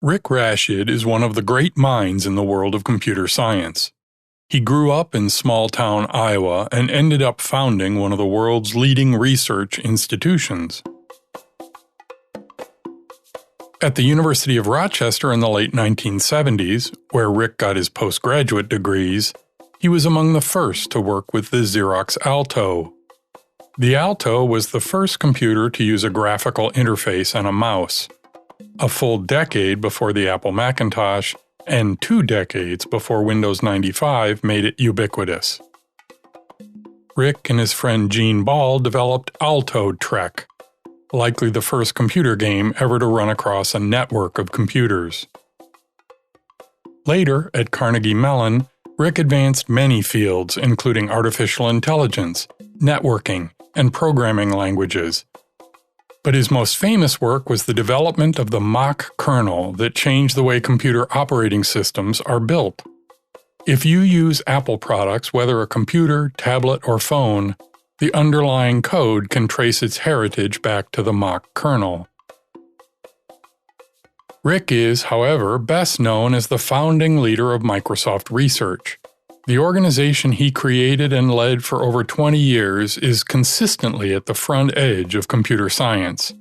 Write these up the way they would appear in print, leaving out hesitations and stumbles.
Rick Rashid is one of the great minds in the world of computer science. He grew up in small-town Iowa and ended up founding one of the world's leading research institutions. At the University of Rochester in the late 1970s, where Rick got his postgraduate degrees, he was among the first to work with the Xerox Alto. The Alto was the first computer to use a graphical interface and a mouse, a full decade before the Apple Macintosh, and 2 decades before Windows 95 made it ubiquitous. Rick and his friend Gene Ball developed Alto Trek, likely the first computer game ever to run across a network of computers. Later, at Carnegie Mellon, Rick advanced many fields, including artificial intelligence, networking, and programming languages. But his most famous work was the development of the Mach kernel that changed the way computer operating systems are built. If you use Apple products, whether a computer, tablet, or phone, the underlying code can trace its heritage back to the Mach kernel. Rick is, however, best known as the founding leader of Microsoft Research. The organization he created and led for over 20 years is consistently at the front edge of computer science.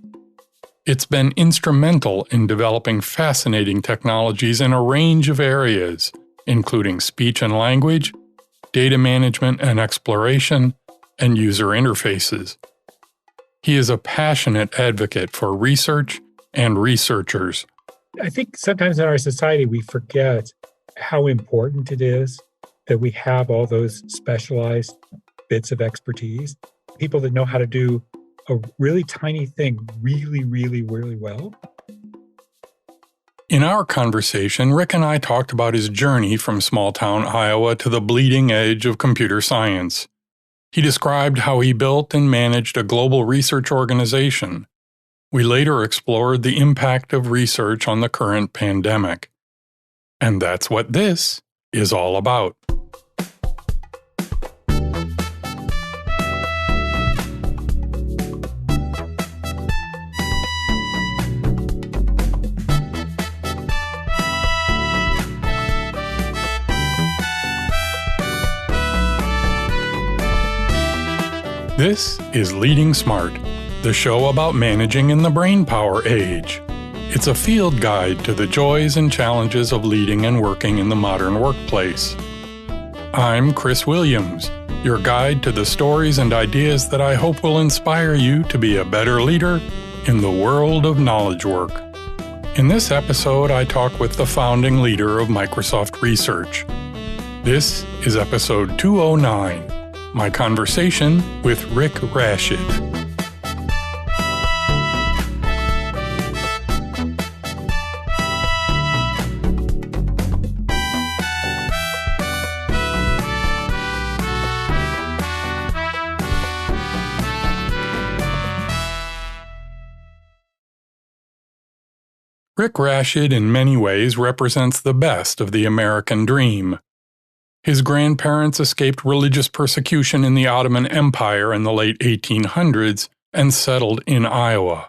It's been instrumental in developing fascinating technologies in a range of areas, including speech and language, data management and exploration, and user interfaces. He is a passionate advocate for research and researchers. I think sometimes in our society we forget how important it is that we have all those specialized bits of expertise, people that know how to do a really tiny thing really, really, really well. In our conversation, Rick and I talked about his journey from small-town Iowa to the bleeding edge of computer science. He described how he built and managed a global research organization. We later explored the impact of research on the current pandemic. And that's what this is all about. This is Leading Smart, the show about managing in the brainpower age. It's a field guide to the joys and challenges of leading and working in the modern workplace. I'm Chris Williams, your guide to the stories and ideas that I hope will inspire you to be a better leader in the world of knowledge work. In this episode, I talk with the founding leader of Microsoft Research. This is episode 209. My conversation with Rick Rashid. Rick Rashid in many ways represents the best of the American dream. His grandparents escaped religious persecution in the Ottoman Empire in the late 1800s and settled in Iowa.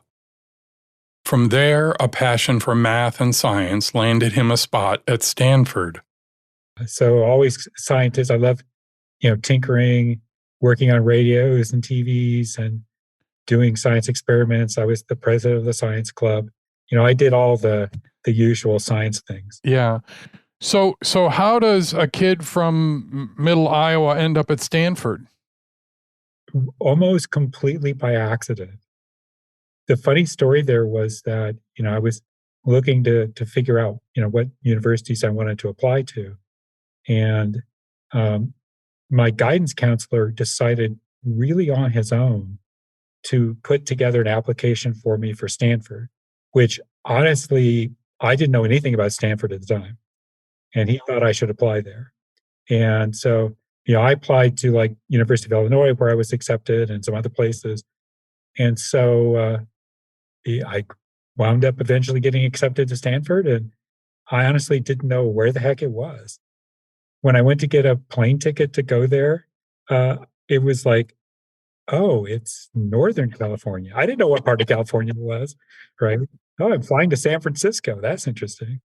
From there, a passion for math and science landed him a spot at Stanford. So always scientists. I love, tinkering, working on radios and TVs and doing science experiments. I was the president of the science club. I did all the usual science things. Yeah. So how does a kid from middle Iowa end up at Stanford? Almost completely by accident. The funny story there was that, I was looking to figure out, what universities I wanted to apply to. And my guidance counselor decided really on his own to put together an application for me for Stanford, which honestly, I didn't know anything about Stanford at the time. And he thought I should apply there. And so, I applied to University of Illinois where I was accepted and some other places. And so I wound up eventually getting accepted to Stanford. And I honestly didn't know where the heck it was. When I went to get a plane ticket to go there, it was like, oh, it's Northern California. I didn't know what part of California it was, right? Oh, I'm flying to San Francisco. That's interesting.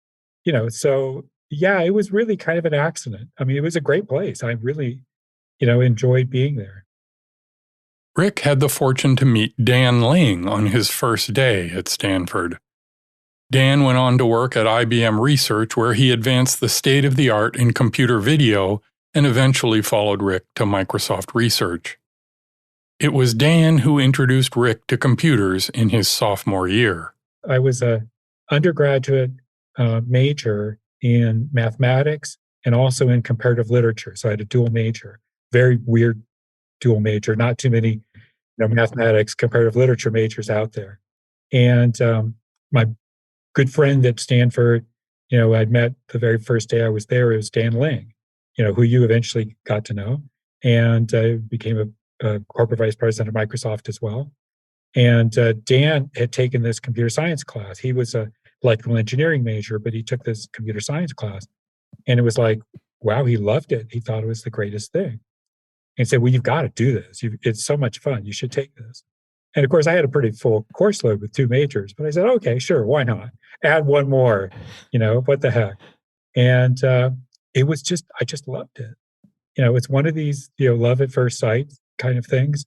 So yeah, it was really kind of an accident. I mean, it was a great place. I really, enjoyed being there. Rick had the fortune to meet Dan Ling on his first day at Stanford. Dan went on to work at IBM Research, where he advanced the state of the art in computer video and eventually followed Rick to Microsoft Research. It was Dan who introduced Rick to computers in his sophomore year. I was a undergraduate major in mathematics and also in comparative literature. So I had a dual major, very weird dual major, not too many mathematics, comparative literature majors out there. And my good friend at Stanford, I'd met the very first day I was there, it was Dan Ling, who you eventually got to know, and became a corporate vice president of Microsoft as well. And Dan had taken this computer science class. He was a electrical engineering major, but he took this computer science class. And it was like, wow, he loved it. He thought it was the greatest thing. And said, well, you've got to do this. It's so much fun. You should take this. And of course, I had a pretty full course load with 2 majors, but I said, okay, sure, why not? Add one more, what the heck? And it was I just loved it. It's one of these, love at first sight kind of things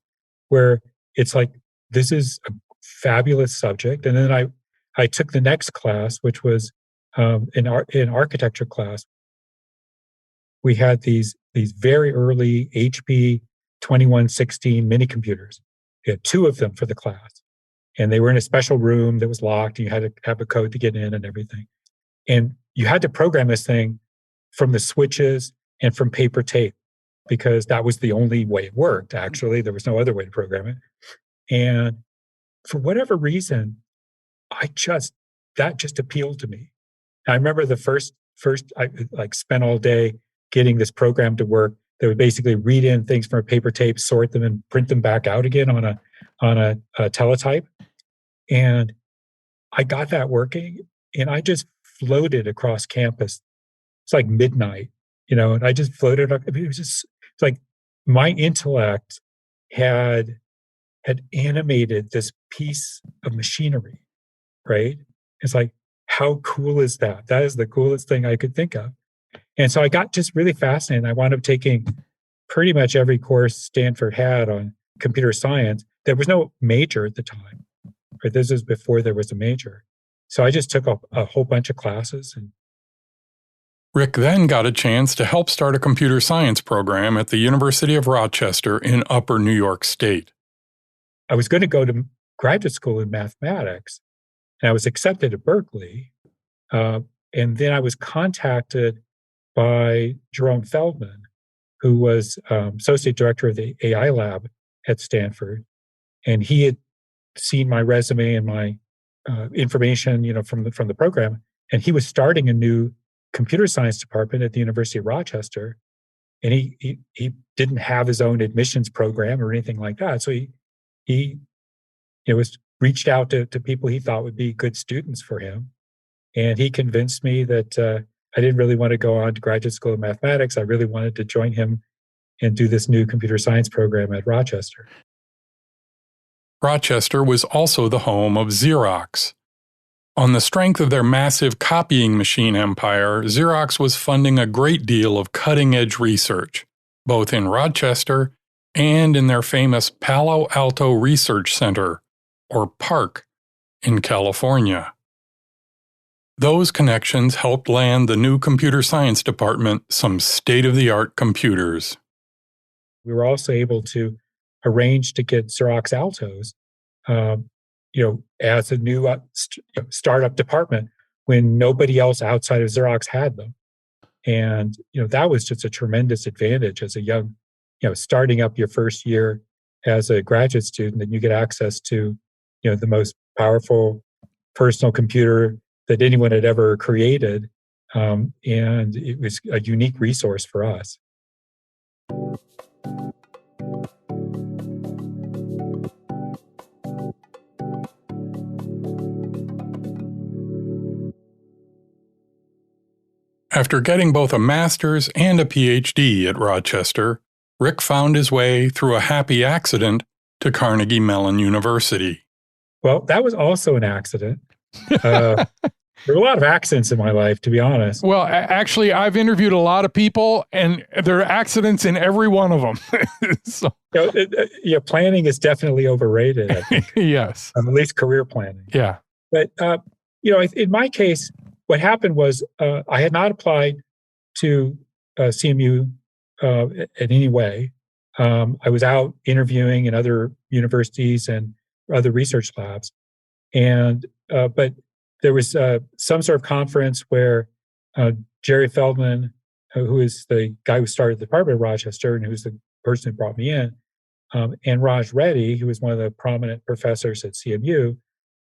where it's like, this is a fabulous subject. And then I took the next class, which was an architecture class. We had these very early HP 2116 mini computers. We had 2 of them for the class. And they were in a special room that was locked. And you had to have a code to get in and everything. And you had to program this thing from the switches and from paper tape because that was the only way it worked, actually. There was no other way to program it. And for whatever reason, that just appealed to me. I remember the first I spent all day getting this program to work that would basically read in things from a paper tape, sort them, and print them back out again on a teletype. And I got that working, and I just floated across campus. It's like midnight, and I just floated. It was just it's like my intellect had animated this piece of machinery, right? It's like, how cool is that? That is the coolest thing I could think of. And so I got just really fascinated. I wound up taking pretty much every course Stanford had on computer science. There was no major at the time, right? This was before there was a major. So I just took a whole bunch of classes. And Rick then got a chance to help start a computer science program at the University of Rochester in Upper New York State. I was going to go to graduate school in mathematics, and I was accepted at Berkeley. And then I was contacted by Jerome Feldman, who was associate director of the AI lab at Stanford. And he had seen my resume and my information, from the program. And he was starting a new computer science department at the University of Rochester. And he didn't have his own admissions program or anything like that. So he was reached out to people he thought would be good students for him. And he convinced me that I didn't really want to go on to graduate school of mathematics. I really wanted to join him and do this new computer science program at Rochester. Rochester was also the home of Xerox. On the strength of their massive copying machine empire, Xerox was funding a great deal of cutting-edge research, both in Rochester and in their famous Palo Alto Research Center, or PARC, in California. Those connections helped land the new computer science department some state-of-the-art computers. We were also able to arrange to get Xerox Altos, as a new startup department when nobody else outside of Xerox had them. And, that was just a tremendous advantage as a young, starting up your first year as a graduate student, and you get access to, the most powerful personal computer that anyone had ever created. And it was a unique resource for us. After getting both a master's and a PhD at Rochester, Rick found his way, through a happy accident, to Carnegie Mellon University. Well, that was also an accident. Uh, there are a lot of accents in my life, to be honest. Well, actually, I've interviewed a lot of people, and there are accidents in every one of them. So, Planning is definitely overrated, I think, yes. at least career planning. Yeah. But, in my case, what happened was I had not applied to CMU in any way. I was out interviewing in other universities and other research labs. But there was some sort of conference where uh, Jerry Feldman, who is the guy who started the Department of Rochester and who's the person who brought me in, and Raj Reddy, who was one of the prominent professors at CMU,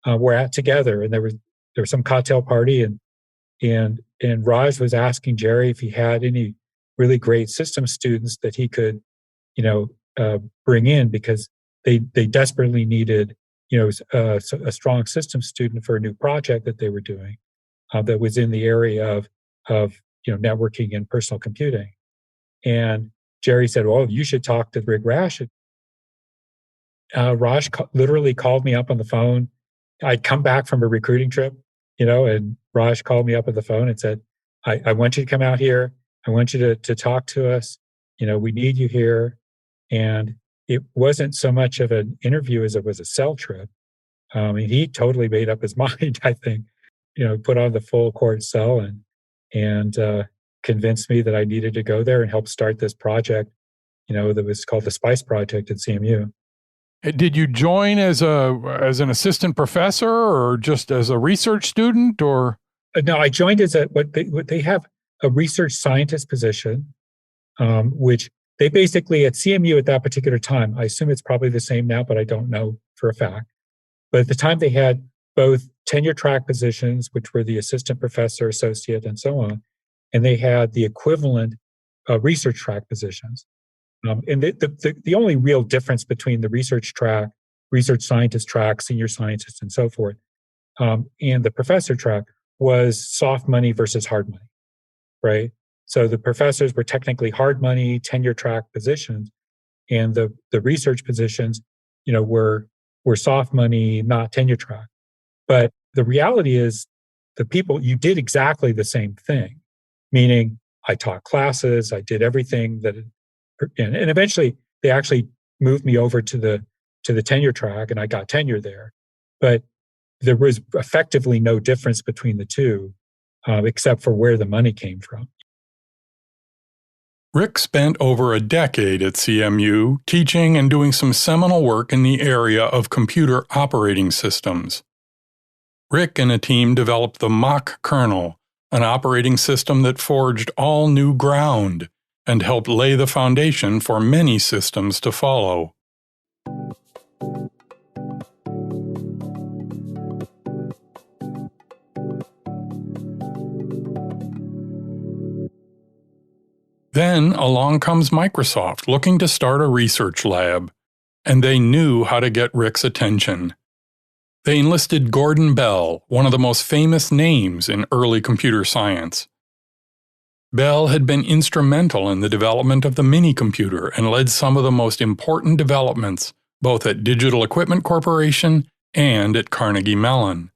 were at together, and there was some cocktail party, and Raj was asking Jerry if he had any really great system students that he could, you know, bring in because they desperately needed, a strong system student for a new project that they were doing that was in the area of networking and personal computing. And Jerry said, "Well, you should talk to Rick Rashid." Literally called me up on the phone. I'd come back from a recruiting trip, and Raj called me up on the phone and said, I want you to come out here. I want you to talk to us. We need you here." And it wasn't so much of an interview as it was a sell trip. And he totally made up his mind, I think, put on the full court sell and convinced me that I needed to go there and help start this project, that was called the Spice Project at CMU. Did you join as an assistant professor or just as a research student or? No, I joined as what they have a research scientist position, which they basically at CMU at that particular time. I assume it's probably the same now, but I don't know for a fact. But at the time, they had both tenure track positions, which were the assistant professor, associate, and so on, and they had the equivalent research track positions. And the only real difference between the research track, research scientist track, senior scientist, and so forth, and the professor track was soft money versus hard money, right? So the professors were technically hard money, tenure track positions, and the research positions, were soft money, not tenure track. But the reality is, the people you did exactly the same thing, meaning I taught classes, I did everything and eventually they actually moved me over to the tenure track, and I got tenure there. But there was effectively no difference between the two, except for where the money came from. Rick spent over a decade at CMU teaching and doing some seminal work in the area of computer operating systems. Rick and a team developed the Mach kernel, an operating system that forged all new ground and helped lay the foundation for many systems to follow. Then along comes Microsoft looking to start a research lab, and they knew how to get Rick's attention. They enlisted Gordon Bell, one of the most famous names in early computer science. Bell had been instrumental in the development of the minicomputer and led some of the most important developments both at Digital Equipment Corporation and at Carnegie Mellon.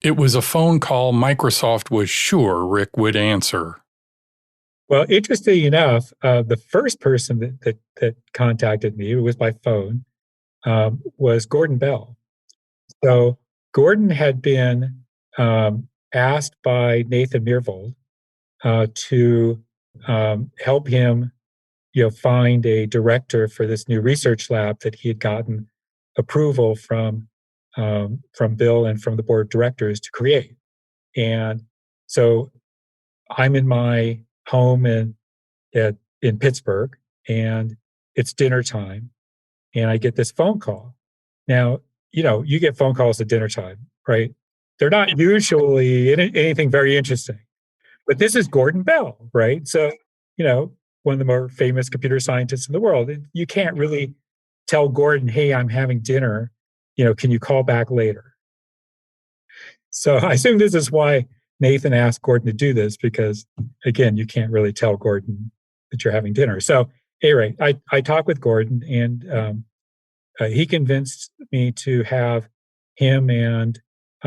It was a phone call Microsoft was sure Rick would answer. Well, interesting enough, the first person that contacted me, it was by phone, was Gordon Bell. So Gordon had been asked by Nathan Myhrvold to help him, find a director for this new research lab that he had gotten approval from Bill and from the board of directors to create. And so I'm in my home in Pittsburgh, and it's dinner time, and I get this phone call. Now, you get phone calls at dinner time, right? They're not usually anything very interesting, but this is Gordon Bell, right? So, one of the more famous computer scientists in the world. You can't really tell Gordon, "Hey, I'm having dinner. Can you call back later?" So I assume this is why Nathan asked Gordon to do this, because again, you can't really tell Gordon that you're having dinner. So anyway, I talked with Gordon, and he convinced me to have him and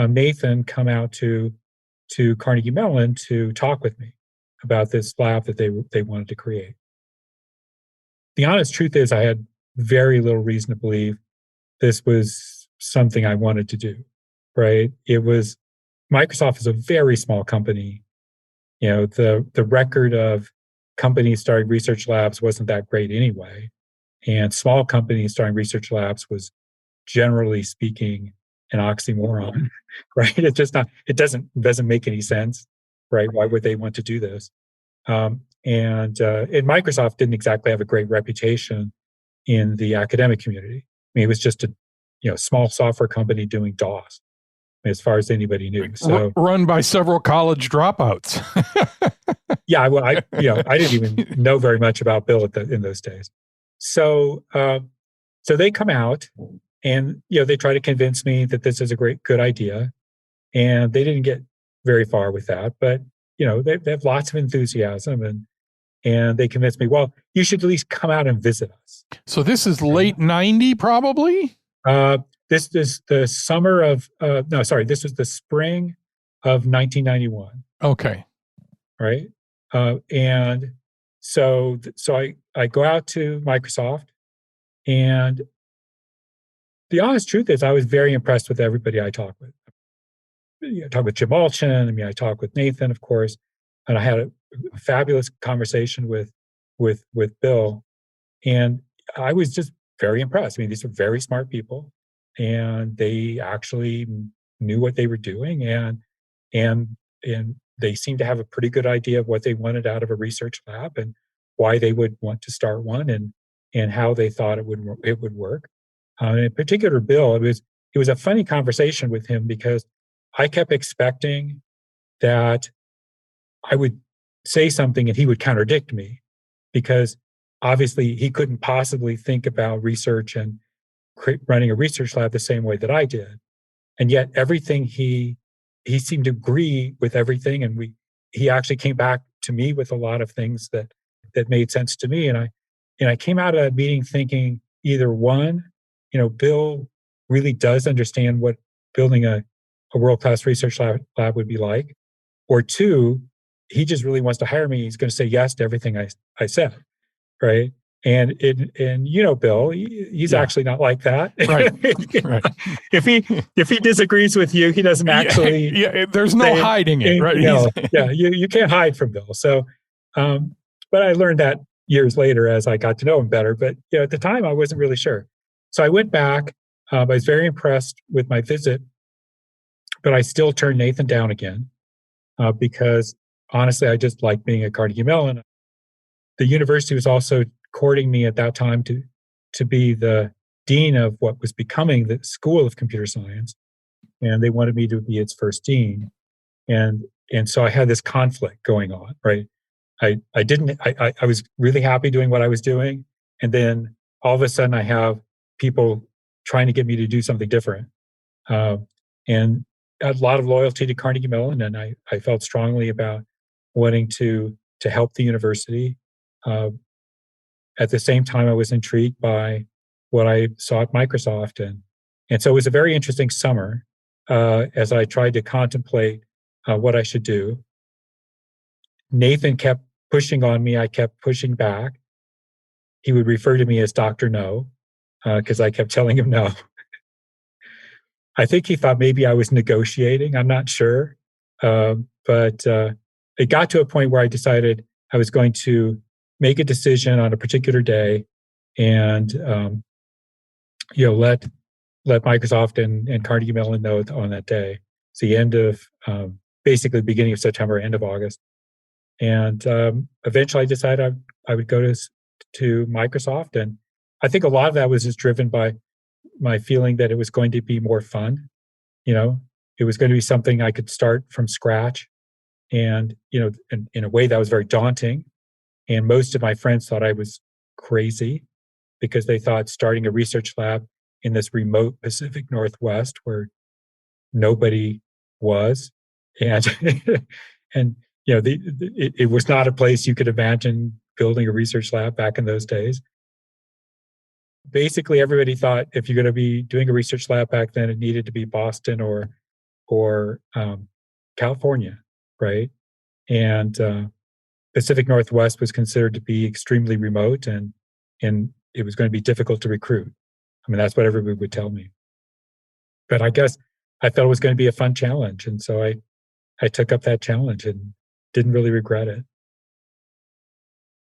Nathan come out to Carnegie Mellon to talk with me about this lab that they wanted to create. The honest truth is, I had very little reason to believe this was something I wanted to do. Right? It was Microsoft is a very small company. The record of companies starting research labs wasn't that great anyway, and small companies starting research labs was, generally speaking, an oxymoron. Right? It doesn't make any sense. Right? Why would they want to do this? And Microsoft didn't exactly have a great reputation in the academic community. I mean, it was just a small software company doing DOS, as far as anybody knew. So run by several college dropouts. yeah, well, I didn't even know very much about Bill in those days. So so they come out and they try to convince me that this is a good idea, and they didn't get very far with that. But they have lots of enthusiasm, and they convinced me, well, you should at least come out and visit us. So this is late 90, probably? This is the summer of, this was the spring of 1991. Okay. Right. And so I go out to Microsoft, and the honest truth is I was very impressed with everybody I talked with. I talked with Jim Alchin. I mean, I talked with Nathan, of course, and I had a fabulous conversation with Bill, and I was just very impressed. I mean, these are very smart people, and they actually knew what they were doing, and they seemed to have a pretty good idea of what they wanted out of a research lab and why they would want to start one, and how they thought it would work. In particular, Bill, it was a funny conversation with him, because I kept expecting that I would say something and he would contradict me, because obviously he couldn't possibly think about research and running a research lab the same way that I did. And yet everything he seemed to agree with everything. And he actually came back to me with a lot of things that made sense to me. And I came out of that meeting thinking, either one, Bill really does understand what building a world-class research lab would be like, or two, he just really wants to hire me. He's going to say yes to everything I said. Right. And Bill, he's actually not like that. Right. Right. If he disagrees with you, he doesn't actually. Yeah. There's no hiding it, right? You can't hide from Bill. So, but I learned that years later as I got to know him better. But at the time, I wasn't really sure. So I went back. I was very impressed with my visit, but I still turned Nathan down again, because honestly, I just liked being at Carnegie Mellon. The university was also courting me at that time to be the dean of what was becoming the School of Computer Science, and they wanted me to be its first dean. And so I had this conflict going on, right? I was really happy doing what I was doing, and then all of a sudden I have people trying to get me to do something different, and a lot of loyalty to Carnegie Mellon, and I felt strongly about wanting to help the university. At the same time, I was intrigued by what I saw at Microsoft, and so it was a very interesting summer as I tried to contemplate what I should do. Nathan kept pushing on me. I kept pushing back. He would refer to me as Dr. No, because I kept telling him no. I think he thought maybe I was negotiating. I'm not sure. But it got to a point where I decided I was going to make a decision on a particular day, and let Microsoft and Carnegie Mellon know on that day. It's the end of basically beginning of September, end of August, and eventually I decided I would go to Microsoft, and I think a lot of that was just driven by my feeling that it was going to be more fun. It was going to be something I could start from scratch, and in a way that was very daunting. And most of my friends thought I was crazy, because they thought starting a research lab in this remote Pacific Northwest where nobody was, and and it was not a place you could imagine building a research lab back in those days. Basically, everybody thought if you're going to be doing a research lab back then, it needed to be Boston or or California, right? And Pacific Northwest was considered to be extremely remote, and it was going to be difficult to recruit. I mean, that's what everybody would tell me. But I guess I felt it was going to be a fun challenge, and so I took up that challenge and didn't really regret it.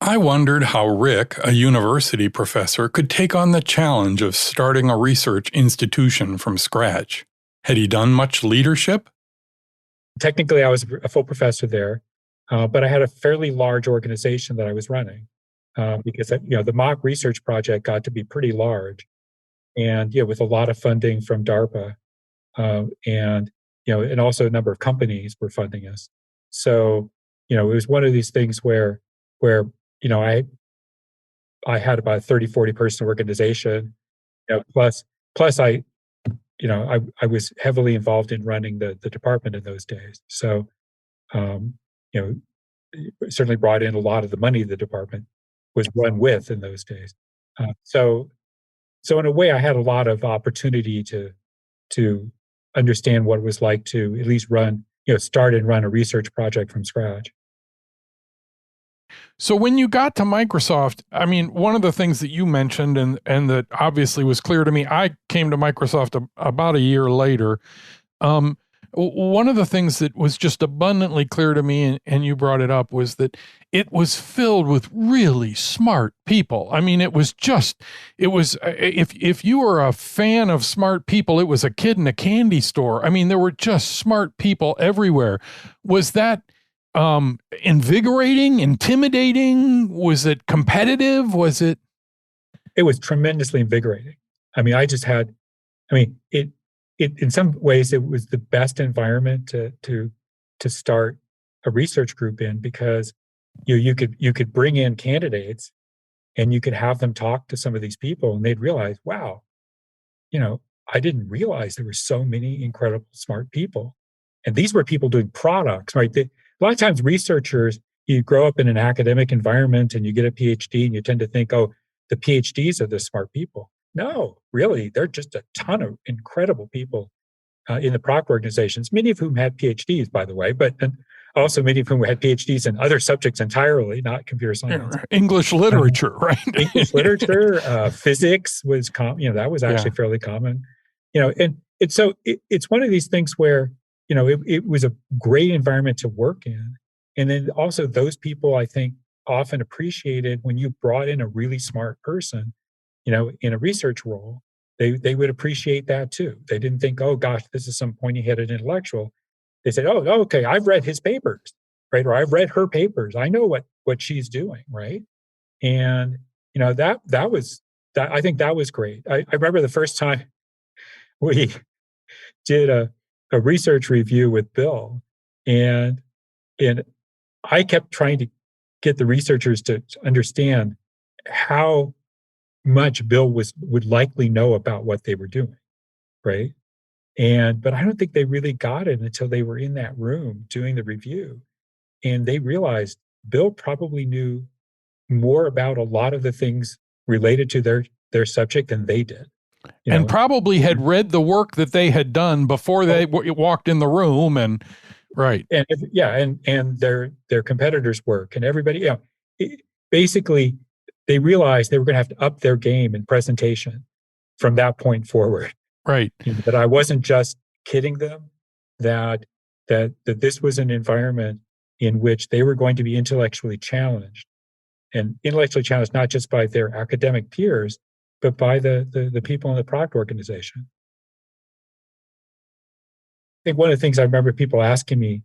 I wondered how Rick, a university professor, could take on the challenge of starting a research institution from scratch. Had he done much leadership? Technically, I was a full professor there, but I had a fairly large organization that I was running because the mock research project got to be pretty large, and with a lot of funding from DARPA, and and also a number of companies were funding us. So it was one of these things where I had about a 30, 40 person organization, plus I was heavily involved in running the department in those days. So, um, you know, certainly brought in a lot of the money the department was run with in those days. So in a way, I had a lot of opportunity to understand what it was like to at least start and run a research project from scratch. So when you got to Microsoft, I mean, one of the things that you mentioned and that obviously was clear to me, I came to Microsoft about a year later. Um, One of the things that was just abundantly clear to me, and you brought it up, was that it was filled with really smart people. I mean, if you were a fan of smart people, it was a kid in a candy store. I mean, there were just smart people everywhere. Was that invigorating, intimidating? Was it competitive? Was it? It was tremendously invigorating. I mean, it in some ways it was the best environment to start a research group in because you could bring in candidates and you could have them talk to some of these people and they'd realize, wow, I didn't realize there were so many incredible smart people. And these were people doing products, right? A lot of times researchers, you grow up in an academic environment and you get a PhD and you tend to think, oh, the PhDs are the smart people. No, really, they're just a ton of incredible people in the product organizations, many of whom had PhDs, by the way, but and also many of whom had PhDs in other subjects entirely, not computer science. English literature, right? English literature, physics was that was actually Yeah. fairly common. It's one of these things where it was a great environment to work in, and then also those people I think often appreciated when you brought in a really smart person, in a research role. They would appreciate that too. They didn't think, oh gosh, this is some pointy-headed intellectual. They said, oh, okay, I've read his papers, right, or I've read her papers. I know what she's doing, right. And that was that. I think that was great. I remember the first time we did a research review with Bill, and and I kept trying to get the researchers to understand how much Bill would likely know about what they were doing, right? But I don't think they really got it until they were in that room doing the review, and they realized Bill probably knew more about a lot of the things related to their subject than they did. And probably had read the work that they had done before they walked in the room, and right, and their competitors' work, and everybody. Basically, they realized they were going to have to up their game in presentation from that point forward. right. That I wasn't just kidding them. That this was an environment in which they were going to be intellectually challenged, and intellectually challenged not just by their academic peers, but by the people in the product organization. I think one of the things I remember people asking me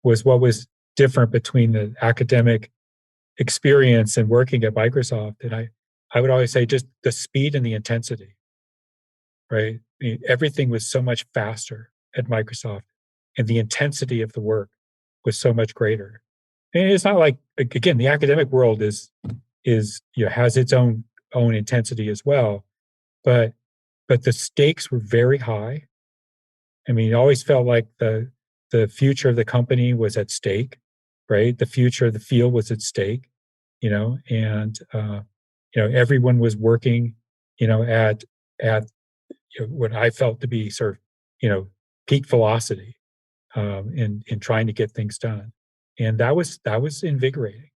was what was different between the academic experience and working at Microsoft. And I would always say just the speed and the intensity, right? I mean, everything was so much faster at Microsoft, and the intensity of the work was so much greater. And it's not like, again, the academic world has its own intensity as well, but the stakes were very high. I mean, it always felt like the future of the company was at stake, right? The future of the field was at stake, and everyone was working, at what I felt to be sort of, peak velocity in trying to get things done, and that was invigorating.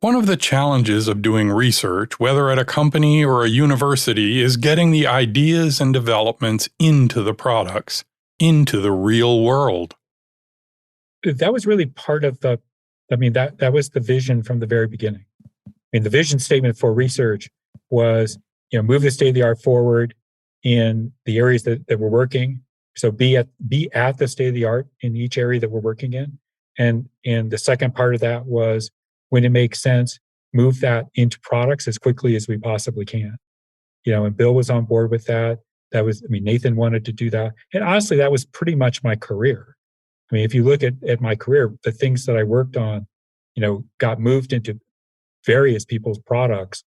One of the challenges of doing research, whether at a company or a university, is getting the ideas and developments into the products, into the real world. That was really part of that was the vision from the very beginning. I mean, the vision statement for research was, move the state of the art forward in the areas that we're working. So be at the state of the art in each area that we're working in. And the second part of that was, when it makes sense, move that into products as quickly as we possibly can. And Bill was on board with that. Nathan wanted to do that. And honestly, that was pretty much my career. I mean, if you look at my career, the things that I worked on, got moved into various people's products,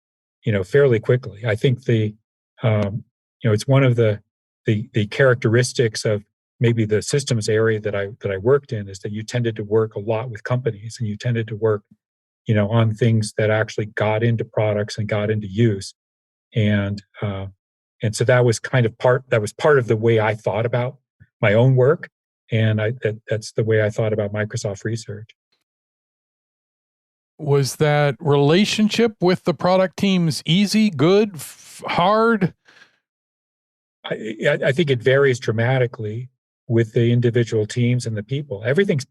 fairly quickly. I think it's one of the characteristics of maybe the systems area that I worked in, is that you tended to work a lot with companies, and you tended to work on things that actually got into products and got into use. And so that was part of the way I thought about my own work. And that's the way I thought about Microsoft Research. Was that relationship with the product teams easy, good, hard? I think it varies dramatically with the individual teams and the people. Everything's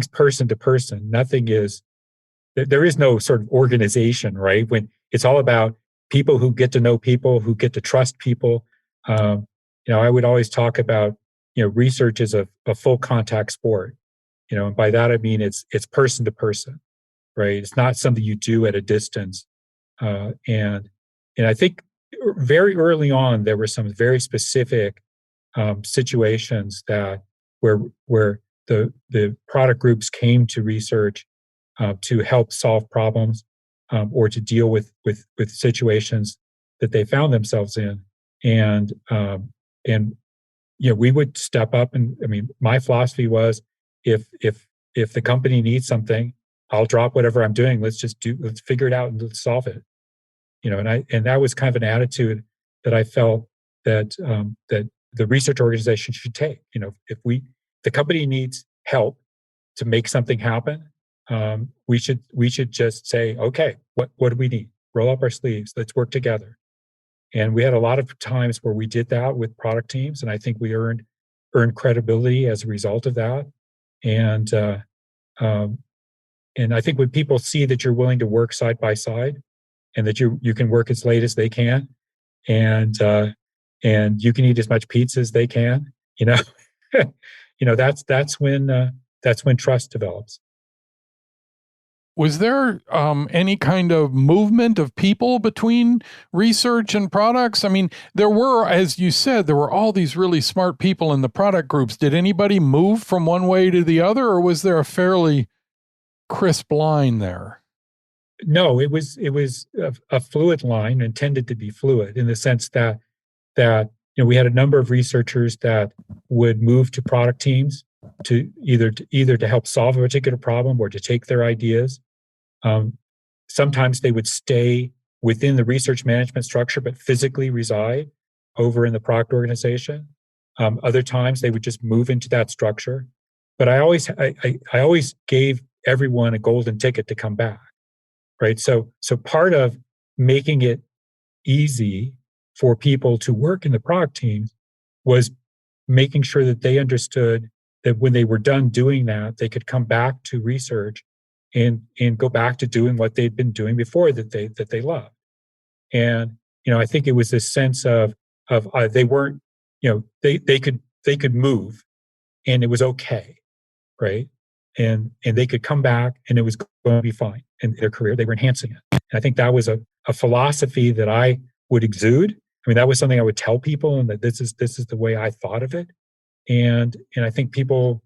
person to person. There is no sort of organization, right? When it's all about people who get to know people, who get to trust people. I would always talk about, research is a full contact sport. And by that I mean it's person to person, right? It's not something you do at a distance. And I think very early on there were some very specific situations where the product groups came to research to help solve problems or to deal with situations that they found themselves in, and we would step up. And my philosophy was, if the company needs something, I'll drop whatever I'm doing. Let's figure it out and let's solve it. And that was kind of an attitude that I felt that the research organization should take. If the company needs help to make something happen, we should just say, okay, what do we need? Roll up our sleeves. Let's work together. And we had a lot of times where we did that with product teams, and I think we earned credibility as a result of that. And I think when people see that you're willing to work side by side, and that you can work as late as they can, and you can eat as much pizza as they can, that's when trust develops. Was there any kind of movement of people between research and products? I mean, there were, as you said, there were all these really smart people in the product groups. Did anybody move from one way to the other, or was there a fairly crisp line there? No, it was a fluid line, intended to be fluid, in the sense that we had a number of researchers that would move to product teams to either to help solve a particular problem or to take their ideas. Sometimes they would stay within the research management structure, but physically reside over in the product organization. Other times they would just move into that structure. But I always gave everyone a golden ticket to come back, right? So part of making it easy for people to work in the product teams was making sure that they understood that when they were done doing that, they could come back to research and go back to doing what they'd been doing before that they loved. And I think it was this sense of they weren't, they could move, and it was okay, right? And they could come back, and it was going to be fine in their career. They were enhancing it. And I think that was a philosophy that I would exude. I mean, that was something I would tell people, and that this is the way I thought of it. And I think people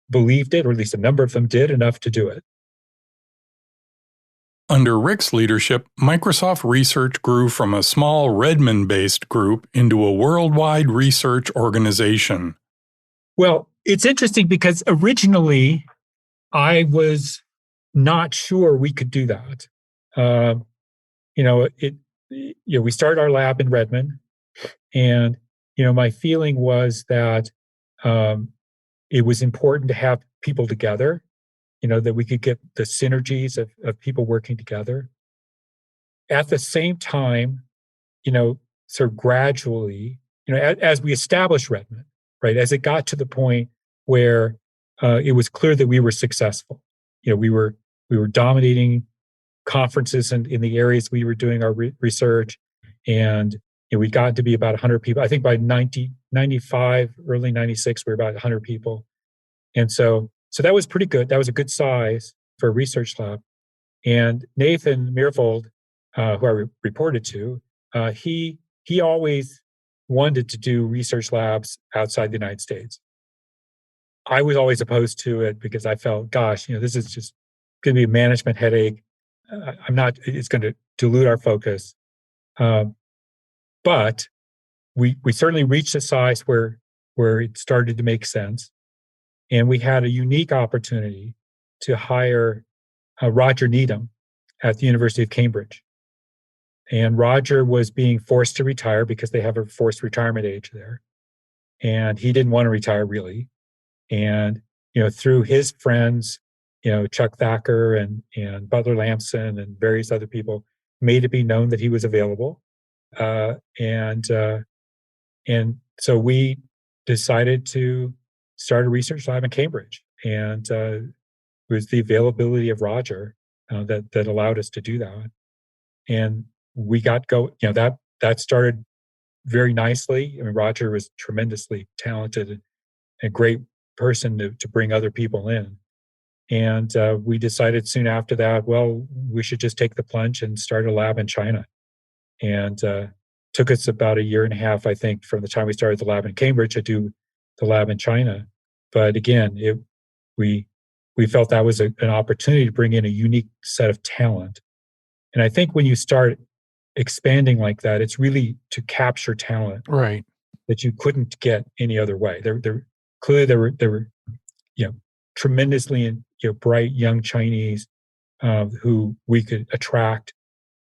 believed it, or at least a number of them did, enough to do it. Under Rick's leadership, Microsoft Research grew from a small Redmond-based group into a worldwide research organization. Well, It's interesting because originally I was not sure we could do that. Um, we started our lab in Redmond, and my feeling was that um, it was important to have people together. That we could get the synergies of people working together. At the same time, sort of gradually, as we established Redmond, right, as it got to the point where it was clear that we were successful. We were dominating conferences in the areas we were doing our research, and we got to be about 100 people. I think by 95, early 96, we were about 100 people, and so that was pretty good. That was a good size for a research lab. And Nathan Meervold, who I reported to, he always wanted to do research labs outside the United States. I was always opposed to it because I felt, gosh, this is just going to be a management headache. I'm not. It's going to dilute our focus. But we certainly reached a size where it started to make sense, and we had a unique opportunity to hire Roger Needham at the University of Cambridge. And Roger was being forced to retire because they have a forced retirement age there. And he didn't want to retire really. And, through his friends, Chuck Thacker and Butler Lamson and various other people, made it be known that he was available. And so we decided to start a research lab in Cambridge. And it was the availability of Roger that allowed us to do that. And we got that started very nicely. I mean, Roger was tremendously talented and a great person to bring other people in. And we decided soon after that, well, we should just take the plunge and start a lab in China. And took us about a year and a half, I think, from the time we started the lab in Cambridge to do the lab in China. But again, we felt that was an opportunity to bring in a unique set of talent. And I think when you start expanding like that, it's really to capture talent, right, that you couldn't get any other way. Clearly there were tremendously bright young Chinese who we could attract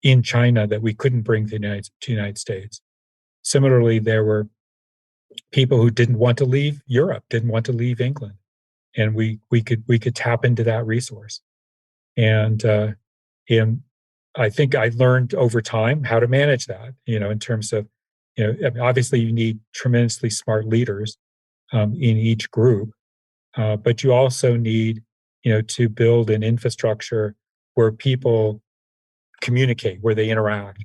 in China that we couldn't bring to the United States. Similarly, there were people who didn't want to leave Europe, didn't want to leave England, and we could tap into that resource. And I think I learned over time how to manage that. In terms of, obviously you need tremendously smart leaders in each group, but you also need, to build an infrastructure where people communicate, where they interact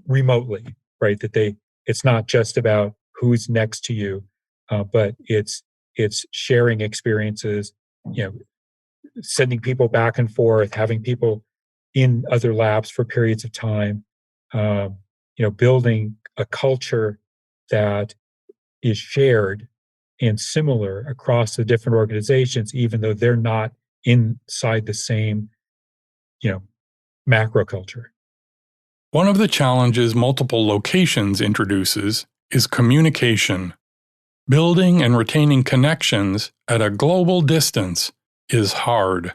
remotely, right? It's not just about who's next to you, but it's sharing experiences, sending people back and forth, having people in other labs for periods of time, building a culture that is shared and similar across the different organizations, even though they're not inside the same, macro culture. One of the challenges multiple locations introduces is communication. Building and retaining connections at a global distance is hard.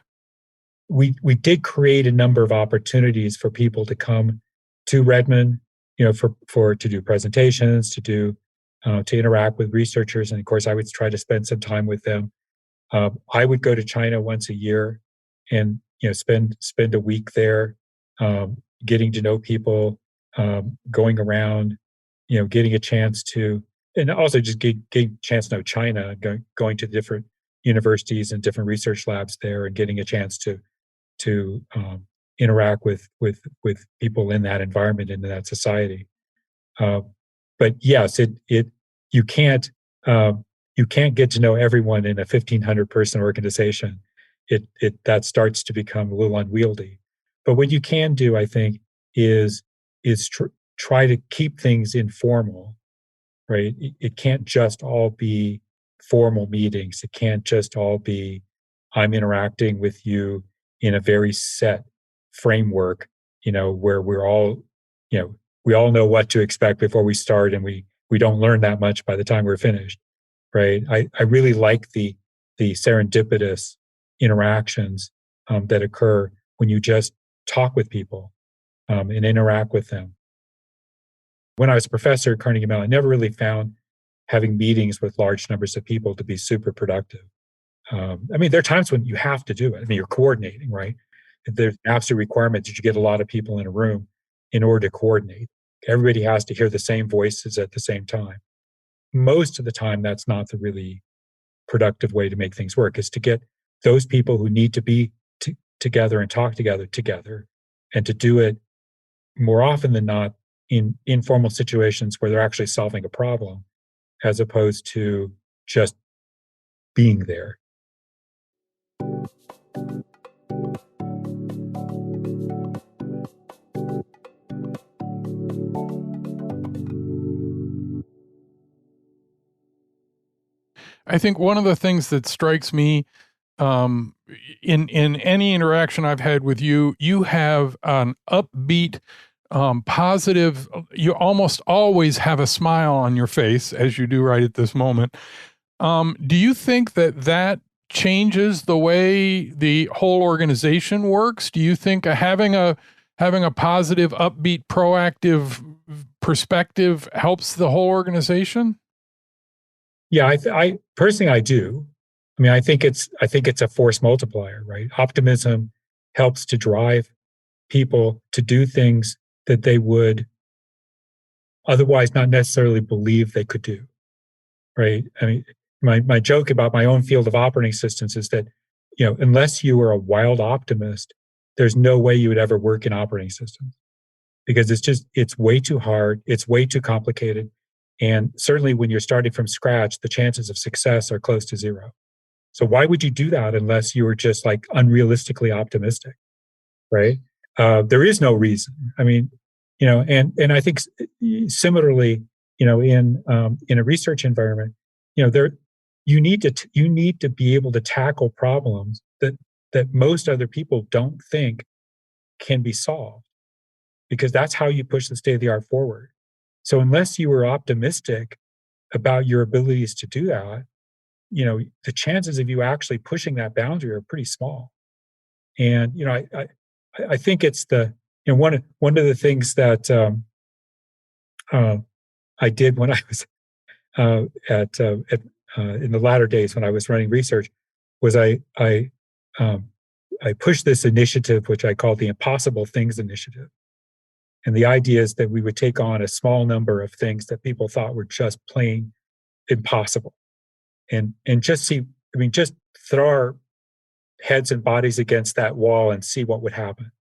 We did create a number of opportunities for people to come to Redmond, for to do presentations, to interact with researchers, and of course, I would try to spend some time with them. I would go to China once a year, and spend a week there, getting to know people, going around, getting a chance to, and also just getting a chance to know China, going to different universities and different research labs there, and getting a chance to interact with people in that environment, in that society. But yes, you can't get to know everyone in a 1,500 person organization. That starts to become a little unwieldy. But what you can do, I think, is try to keep things informal, right? It can't just all be formal meetings. It can't just all be, I'm interacting with you in a very set framework, where we're all, we all know what to expect before we start, and we don't learn that much by the time we're finished, right? I really like the the serendipitous interactions that occur when you just talk with people and interact with them. When I was a professor at Carnegie Mellon, I never really found having meetings with large numbers of people to be super productive. I mean, there are times when you have to do it. I mean, you're coordinating, right? There's an absolute requirement that you get a lot of people in a room in order to coordinate. Everybody has to hear the same voices at the same time. Most of the time, that's not the really productive way to make things work, is to get those people who need to be together and talk together, and to do it more often than not in informal situations where they're actually solving a problem as opposed to just being there. I think one of the things that strikes me um, in any interaction I've had with you, you have an upbeat, positive. You almost always have a smile on your face, as you do right at this moment. Do you think that changes the way the whole organization works? Do you think having a positive, upbeat, proactive perspective helps the whole organization? Yeah, I personally I do. I mean, I think it's a force multiplier, right? Optimism helps to drive people to do things that they would otherwise not necessarily believe they could do, right? I mean, my joke about my own field of operating systems is that, unless you are a wild optimist, there's no way you would ever work in operating systems because it's way too hard, it's way too complicated. And certainly when you're starting from scratch, the chances of success are close to zero. So why would you do that unless you were just like unrealistically optimistic, right? There is no reason. I mean, and I think similarly, in a research environment, there you need to be able to tackle problems that most other people don't think can be solved because that's how you push the state of the art forward. So unless you were optimistic about your abilities to do that, the chances of you actually pushing that boundary are pretty small. And I think it's one of the things that uh, I did when I was at in the latter days when I was running research was um, I pushed this initiative which I called the Impossible Things Initiative. And the idea is that we would take on a small number of things that people thought were just plain impossible, and just see. I mean, just throw our heads and bodies against that wall and see what would happen.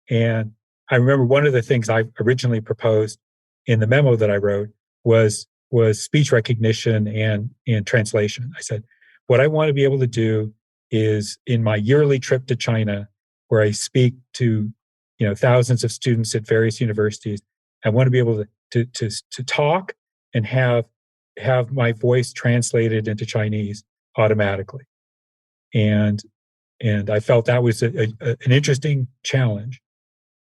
And I remember one of the things I originally proposed in the memo that I wrote was speech recognition and translation. I said, what I want to be able to do is in my yearly trip to China, where I speak to thousands of students at various universities, I want to be able to talk and have my voice translated into Chinese automatically. And I felt that was an interesting challenge.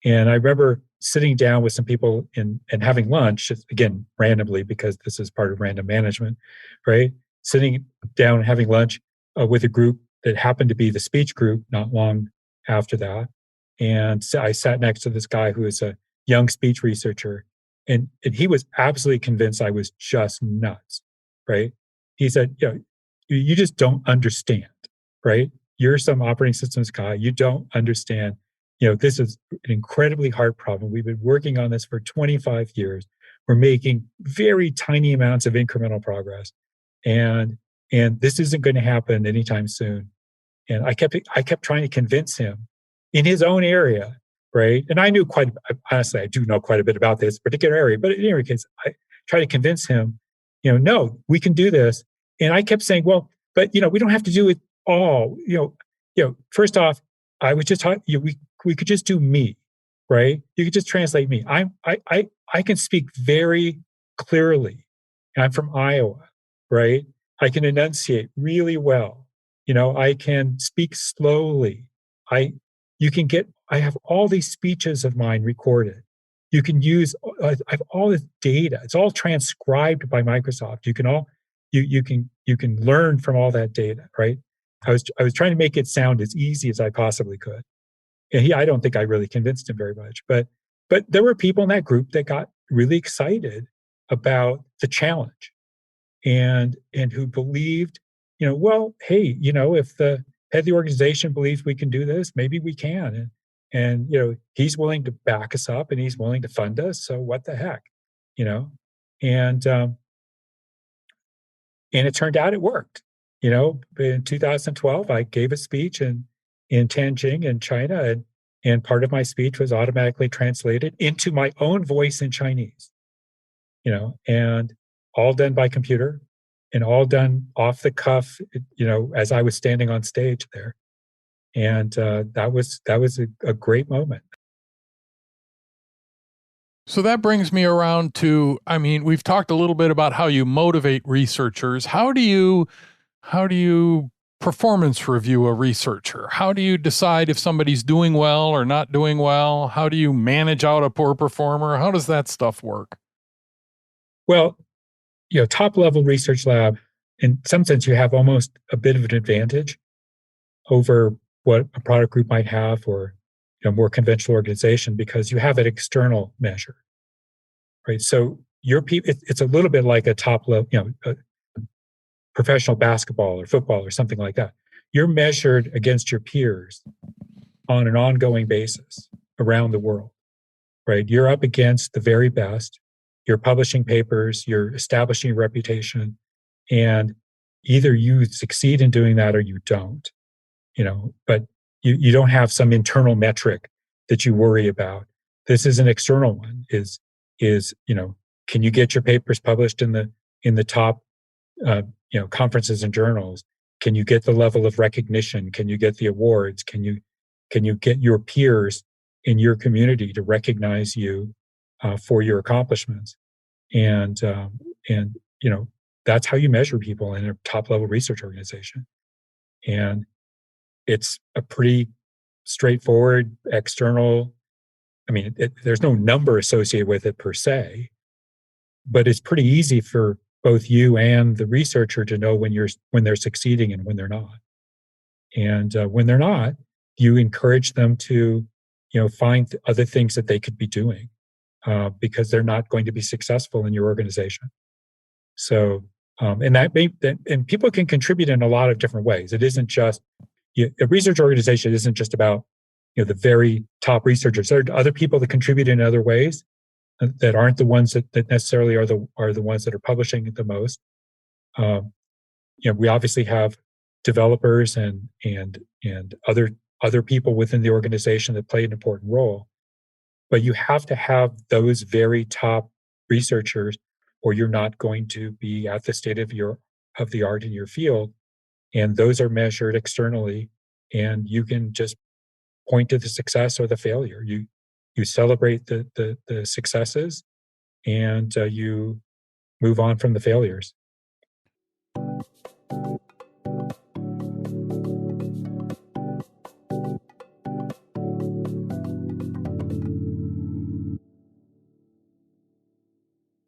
And I remember sitting down with some people and having lunch, again, randomly, because this is part of random management, right? Sitting down and having lunch with a group that happened to be the speech group not long after that. And so I sat next to this guy who is a young speech researcher, and he was absolutely convinced I was just nuts, right? He said, you just don't understand, right? You're some operating systems guy. You don't understand. This is an incredibly hard problem. We've been working on this for 25 years. We're making very tiny amounts of incremental progress. And this isn't going to happen anytime soon. And I kept trying to convince him in his own area, right? And I knew honestly, I do know quite a bit about this particular area, but in any case, I tried to convince him, no, we can do this. And I kept saying, well, but we don't have to do it all. First off, I was just talking, we could just do me, right? You could just translate me. I can speak very clearly. I'm from Iowa, right? I can enunciate really well. I can speak slowly. I I have all these speeches of mine recorded. You can use, I have all this data. It's all transcribed by Microsoft. you can learn from all that data, right? I was trying to make it sound as easy as I possibly could. And I don't think I really convinced him very much, but there were people in that group that got really excited about the challenge and who believed, well, hey, if the head of the organization believes we can do this, maybe we can. And he's willing to back us up and he's willing to fund us. So what the heck, you know? And and it turned out it worked. In 2012, I gave a speech in Tianjin in China, and part of my speech was automatically translated into my own voice in Chinese, and all done by computer and all done off the cuff, as I was standing on stage there. And that was a great moment. So that brings me around to, I mean, we've talked a little bit about how you motivate researchers. How do you performance review a researcher? How do you decide if somebody's doing well or not doing well? How do you manage out a poor performer? How does that stuff work? Well, top level research lab, in some sense, you have almost a bit of an advantage over what a product group might have, or more conventional organization, because you have an external measure, right? So your people, it's a little bit like a top level, a professional basketball or football or something like that. You're measured against your peers on an ongoing basis around the world, right? You're up against the very best. You're publishing papers, you're establishing a reputation, and either you succeed in doing that or you don't, but you don't have some internal metric that you worry about. This is an external one, is can you get your papers published in the top conferences and journals? Can you get the level of recognition? Can you get the awards? Can you get your peers in your community to recognize you for your accomplishments? And that's how you measure people in a top level research organization. And it's a pretty straightforward external. I mean, there's no number associated with it per se, but it's pretty easy for both you and the researcher to know when they're succeeding and when they're not. And when they're not, you encourage them to find other things that they could be doing, because they're not going to be successful in your organization. So and people can contribute in a lot of different ways. It isn't just a research organization isn't just about the very top researchers. There are other people that contribute in other ways that aren't the ones that necessarily are the ones that are publishing the most. We obviously have developers and other people within the organization that play an important role, but you have to have those very top researchers, or you're not going to be at the state of the art in your field. And those are measured externally, and you can just point to the success or the failure. You celebrate the successes, and you move on from the failures.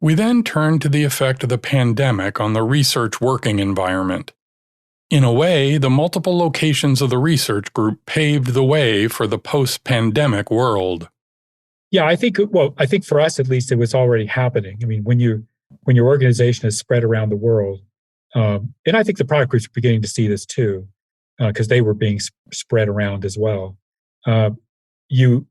We then turn to the effect of the pandemic on the research working environment. In a way, the multiple locations of the research group paved the way for the post-pandemic world. Yeah, I think for us at least, it was already happening. I mean, when your organization is spread around the world, and I think the product groups are beginning to see this too, because they were being spread around as well. You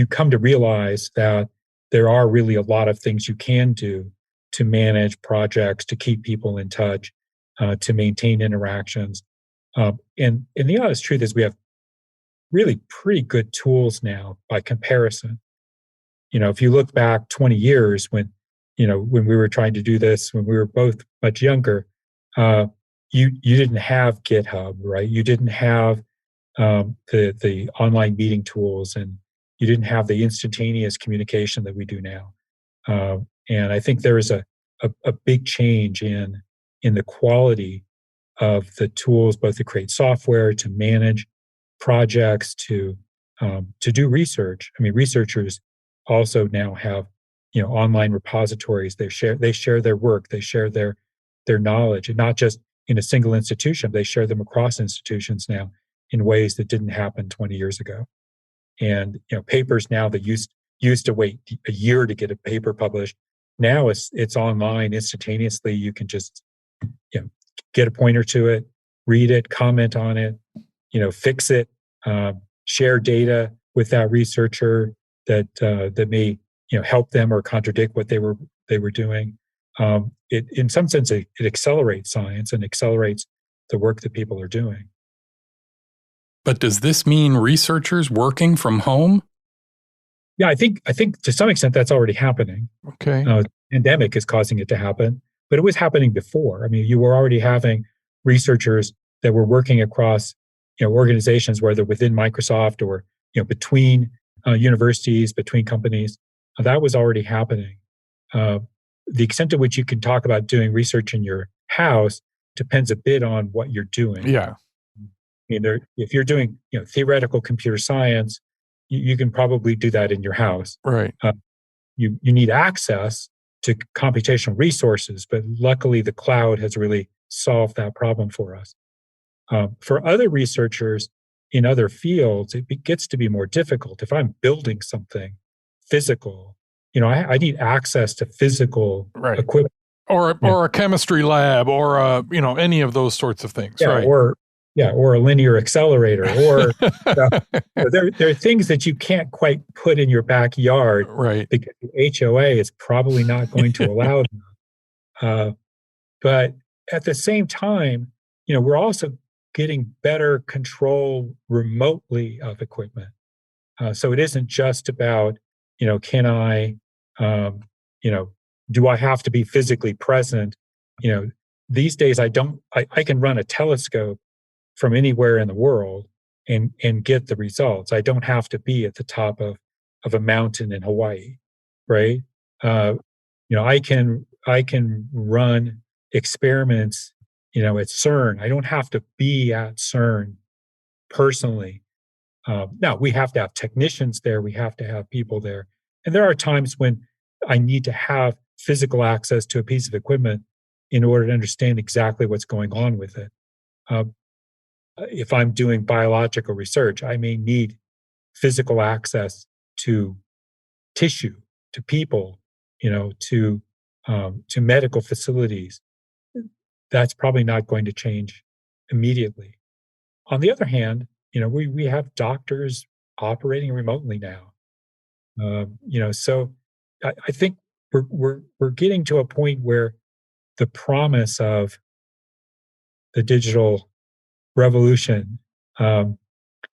come to realize that there are really a lot of things you can do to manage projects, to keep people in touch, to maintain interactions. And the honest truth is, we have really pretty good tools now by comparison. If you look back 20 years when we were trying to do this, when we were both much younger, you didn't have GitHub, right? You didn't have the online meeting tools, and you didn't have the instantaneous communication that we do now. And I think there is a big change in the quality of the tools, both to create software, to manage projects, to do research. I mean, researchers also now have online repositories. They share their work. They share their their knowledge, and not just in a single institution. They share them across institutions now in ways that didn't happen 20 years ago. And papers now that used to wait a year to get a paper published, now it's online instantaneously. You can just get a pointer to it, read it, comment on it, fix it, share data with that researcher that may help them or contradict what they were doing. In some sense, it accelerates science and accelerates the work that people are doing. But does this mean researchers working from home? Yeah, I think to some extent that's already happening. Okay. The pandemic is causing it to happen, but it was happening before. I mean, you were already having researchers that were working across organizations, whether within Microsoft or between universities, between companies. That was already happening. The extent to which you can talk about doing research in your house depends a bit on what you're doing. Yeah. I mean, if you're doing theoretical computer science, you can probably do that in your house. Right. You need access to computational resources, but luckily the cloud has really solved that problem for us. For other researchers in other fields, it gets to be more difficult. If I'm building something physical, I need access to physical equipment. Or a chemistry lab, or any of those sorts of things. Yeah, right. Or a linear accelerator, or there are things that you can't quite put in your backyard, right? Because the HOA is probably not going to allow them. But at the same time, we're also getting better control remotely of equipment. So it isn't just about, can I, do I have to be physically present? These days I can run a telescope from anywhere in the world and get the results. I don't have to be at the top of a mountain in Hawaii, right? I can run experiments, at CERN. I don't have to be at CERN personally. Now we have to have technicians there. We have to have people there, and there are times when I need to have physical access to a piece of equipment in order to understand exactly what's going on with it. If I'm doing biological research, I may need physical access to tissue, to people, to medical facilities. That's probably not going to change immediately. On the other hand, we have doctors operating remotely now. So I think we're getting to a point where the promise of the digital revolution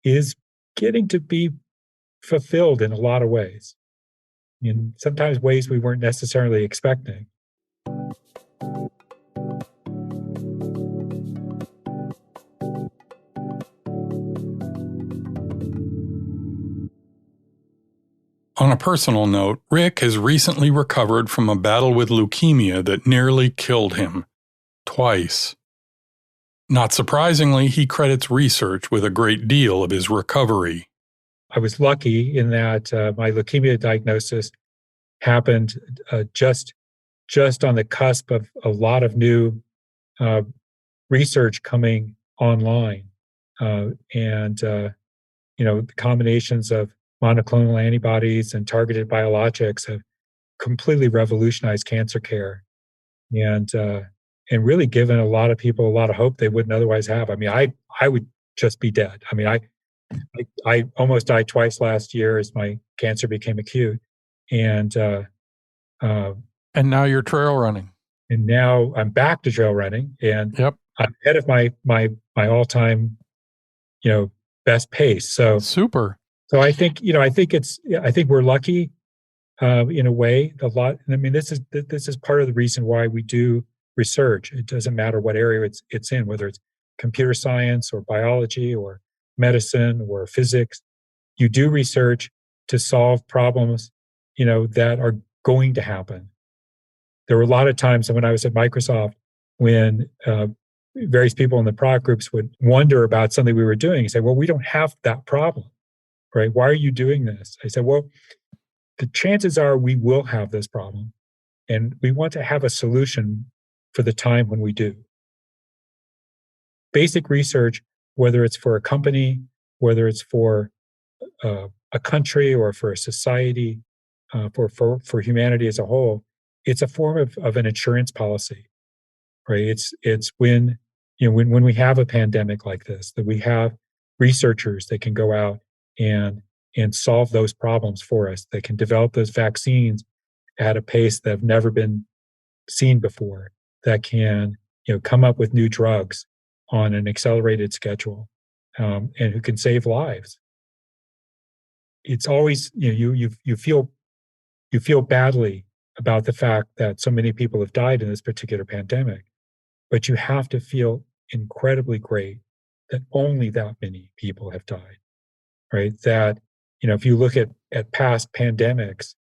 is getting to be fulfilled in a lot of ways, in sometimes ways we weren't necessarily expecting. On a personal note, Rick has recently recovered from a battle with leukemia that nearly killed him. Twice. Not surprisingly, he credits research with a great deal of his recovery. I was lucky in that my leukemia diagnosis happened just on the cusp of a lot of new research coming online. The combinations of monoclonal antibodies and targeted biologics have completely revolutionized cancer care, and really given a lot of people a lot of hope they wouldn't otherwise have. I mean, I would just be dead. I mean, I almost died twice last year as my cancer became acute, and now you're trail running, and now I'm back to trail running, and yep. I'm ahead of my all-time best pace. So super. So I think I think we're lucky in a way. A lot. I mean, this is part of the reason why we do research. It doesn't matter what area it's in, whether it's computer science or biology or medicine or physics. You do research to solve problems, that are going to happen. There were a lot of times when I was at Microsoft when various people in the product groups would wonder about something we were doing and say, well, we don't have that problem, right? Why are you doing this? I said, well, the chances are we will have this problem, and we want to have a solution for the time when we do. Basic research, whether it's for a company, whether it's for a country or for a society, for humanity as a whole, it's a form of an insurance policy, right? It's when when we have a pandemic like this, that we have researchers that can go out and solve those problems for us. They can develop those vaccines at a pace that have never been seen before. That can come up with new drugs on an accelerated schedule, and who can save lives. It's always you feel badly about the fact that so many people have died in this particular pandemic, but you have to feel incredibly great that only that many people have died, right? That if you look at past pandemics,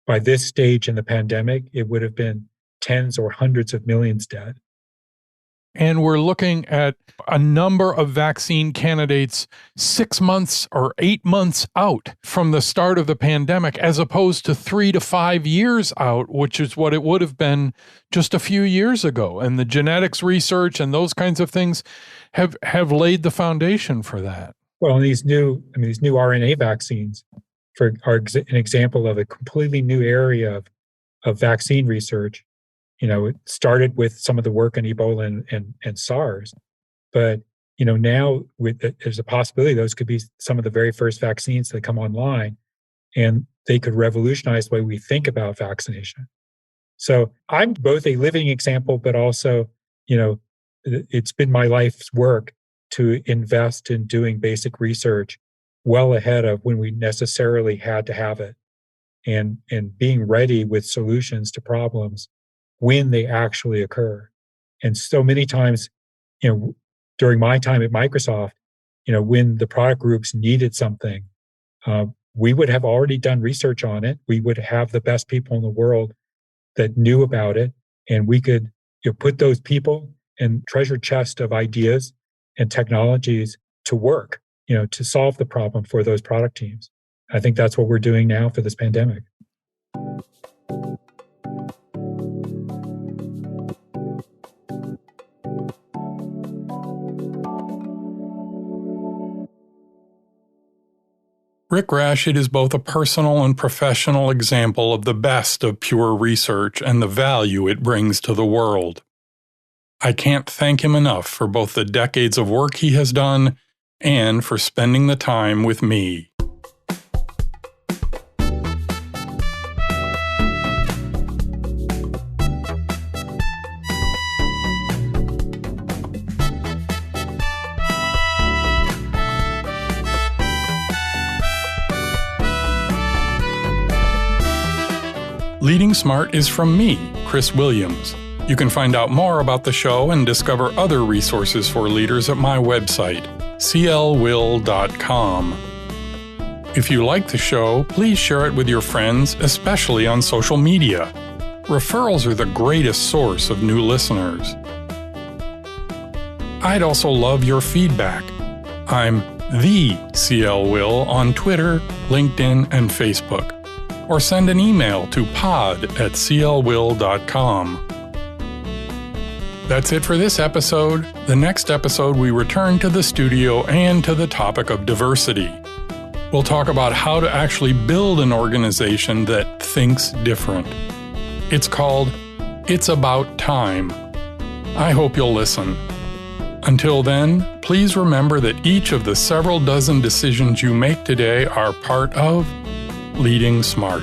by this stage in the pandemic, it would have been tens or hundreds of millions dead. And we're looking at a number of vaccine candidates 6 months or 8 months out from the start of the pandemic, as opposed to 3 to 5 years out, which is what it would have been just a few years ago. And the genetics research and those kinds of things have laid the foundation for that. Well, these new RNA vaccines are an example of a completely new area of vaccine research. It started with some of the work on Ebola and SARS, but now there's a possibility those could be some of the very first vaccines that come online, and they could revolutionize the way we think about vaccination. So I'm both a living example, but also, it's been my life's work to invest in doing basic research well ahead of when we necessarily had to have it, and being ready with solutions to problems when they actually occur. And so many times, during my time at Microsoft, when the product groups needed something, we would have already done research on it. We would have the best people in the world that knew about it, and we could put those people and treasure chest of ideas and technologies to work, to solve the problem for those product teams. I think that's what we're doing now for this pandemic. Rick Rashid is both a personal and professional example of the best of pure research and the value it brings to the world. I can't thank him enough for both the decades of work he has done and for spending the time with me. Leading Smart is from me, Chris Williams. You can find out more about the show and discover other resources for leaders at my website, clwill.com. If you like the show, please share it with your friends, especially on social media. Referrals are the greatest source of new listeners. I'd also love your feedback. I'm the CL Will on Twitter, LinkedIn, and Facebook. Or send an email to pod@clwill.com. That's it for this episode. The next episode, we return to the studio and to the topic of diversity. We'll talk about how to actually build an organization that thinks different. It's called It's About Time. I hope you'll listen. Until then, please remember that each of the several dozen decisions you make today are part of Leading Smart.